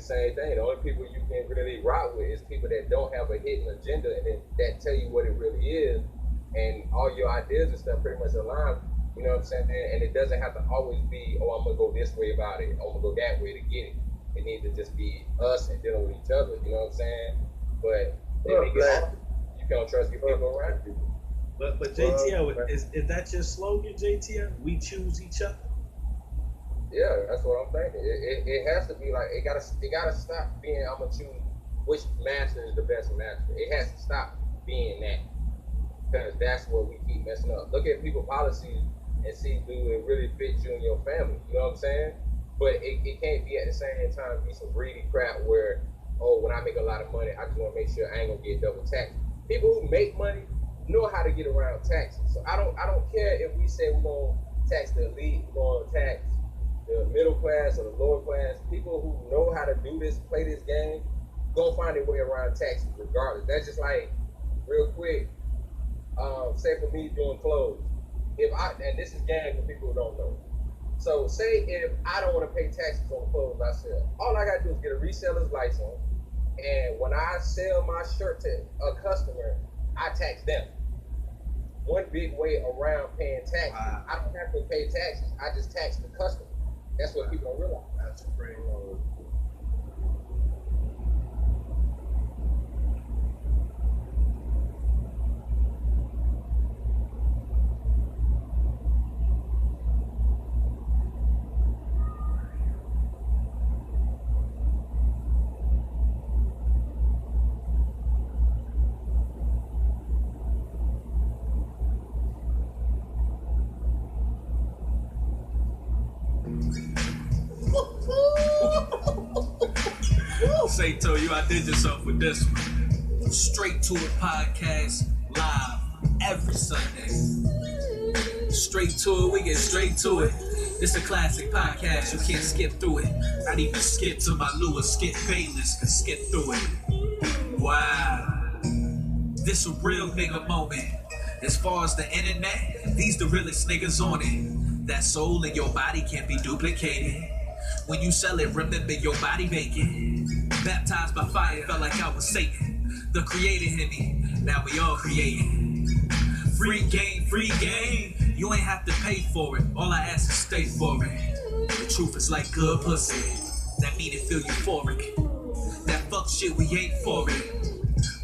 same thing. The only people you can really rock with is people that don't have a hidden agenda and then that tell you what it really is, and all your ideas and stuff pretty much align. You know what I'm saying? And it doesn't have to always be, oh, I'm gonna go this way about it, I'm gonna go that way to get it. It needs to just be us and dealing with each other. You know what I'm saying? But you can't trust your people around you. But JTL, is that your slogan, JTL? We choose each other. Yeah, that's what I'm thinking. It has to be like it gotta stop being I'm gonna choose which master is the best master. It has to stop being that, because that's what we keep messing up. Look at people policies and see do it really fit you and your family. You know what I'm saying? But it can't be at the same time be some greedy crap where, oh, when I make a lot of money, I just want to make sure I ain't gonna get double taxed. People who make money know how to get around taxes. So I don't care if we say we're gonna tax the elite, we're gonna tax the middle class or the lower class. People who know how to do this, play this game, gonna find their way around taxes regardless. That's just like real quick. Say for me doing clothes, and this is game for people who don't know. So say if I don't want to pay taxes on clothes I sell, all I gotta do is get a reseller's license, and when I sell my shirt to a customer, I tax them. One big way around paying taxes, Wow. I don't have to pay taxes. I just tax the customer. That's what people don't realize. That's great. Say to you, I did yourself with this one. Straight to It podcast, live every Sunday. Straight to it, we get straight to it. This a classic podcast, you can't skip through it. Not even skip to my Lewis, Skip Bayless can skip through it. Wow, this a real nigga moment. As far as the internet, these the realest niggas on it. That soul in your body can't be duplicated. When you sell it, remember your body vacant. Baptized by fire, felt like I was Satan. The creator in me, now we all creating. Free game, you ain't have to pay for it. All I ask is stay for it. The truth is like good pussy, that mean it feel euphoric. That fuck shit, we ain't for it.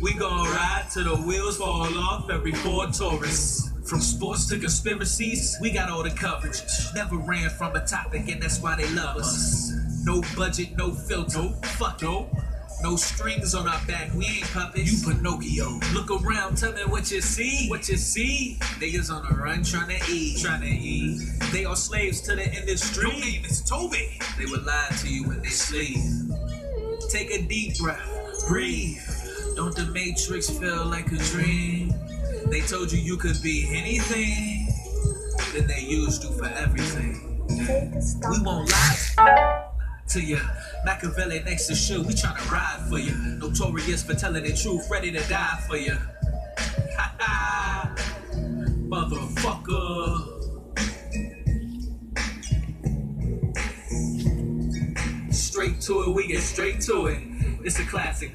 We gon' ride till the wheels fall off every Ford Taurus. From sports to conspiracies, we got all the coverage. Never ran from a topic, and that's why they love us. No budget, no filter, fuck no. No strings on our back, we ain't puppets. You Pinocchio. Look around, tell me what you see. What you see? Niggas on the run trying to eat. They are slaves to the industry. Your name is Toby. They would lie to you when they sleep. Take a deep breath, breathe. Don't the Matrix feel like a dream? They told you you could be anything, then they used you for everything. We won't lie to you. Machiavelli next to shoe, we tryna ride for you. Notorious for telling the truth, ready to die for you. Ha ha, motherfucker. Straight to it, we get straight to it. It's a classic